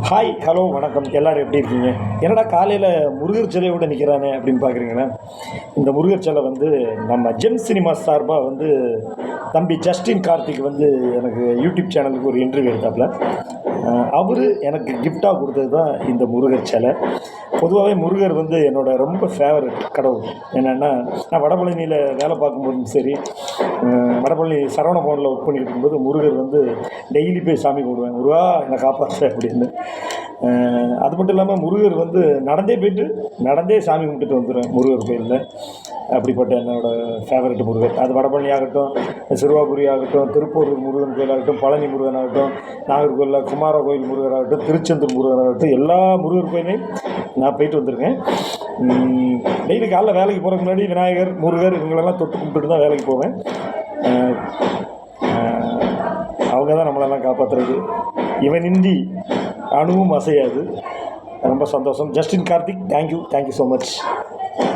Hi, hello, வணக்கம். எல்லோரும் எப்படி இருக்கீங்க? என்னடா காலையில் முருகர் சிலையோடு நிற்கிறானே அப்படின்னு பார்க்குறீங்கன்னா, இந்த முருகர் சிலை வந்து நம்ம ஜெம் சினிமாஸ் சார்பாக வந்து தம்பி ஜஸ்டின் கார்த்திக் வந்து எனக்கு யூடியூப் சேனலுக்கு ஒரு இன்டர்வியூ எடுத்தாப்புல. அவர் எனக்கு கிஃப்டாக கொடுத்தது தான் இந்த முருகர் சிலை. பொதுவாகவே முருகர் வந்து என்னோடய ரொம்ப ஃபேவரட் கடவுள். என்னென்னா, நான் வடபழனியில் வேலை பார்க்கும்போதும் சரி, வடபழனி சரவண பவனில் ஒர்க் பண்ணிக்கிட்டு இருக்கும்போது முருகர் வந்து டெய்லி போய் சாமி கும்பிடுவேன். முருகா என்னை காப்பாற்ற அப்படின்னு. அது மட்டும் இல்லாமல் முருகர் வந்து நடந்தே சாமி கும்பிட்டுட்டு வந்துடுவேன் முருகர் கோயிலில். அப்படிப்பட்ட என்னோடய ஃபேவரட் முருகர். அது வடபழனி ஆகட்டும், சிறுவாபுரி ஆகட்டும், திருப்பூர் முருகன் கோயில் ஆகட்டும், பழனி முருகன் ஆகட்டும், நாகர்கோயிலில் குமார கோயில் முருகர் ஆகட்டும், திருச்செந்தூர் முருகர் ஆகட்டும், எல்லா முருகர் கோயிலையும் நான் போயிட்டு வந்திருக்கேன். டெய்லி காலைல வேலைக்கு போகிறதுக்கு முன்னாடி விநாயகர், முருகர் இவங்களெல்லாம் தொட்டு கும்பிட்டுட்டு தான் வேலைக்கு போவேன். அவங்க தான் நம்மளெல்லாம் காப்பாற்றுறது. இவனின்றி அணுவும் அசையாது. ரொம்ப சந்தோஷம். Justin Karthik, thank you so much.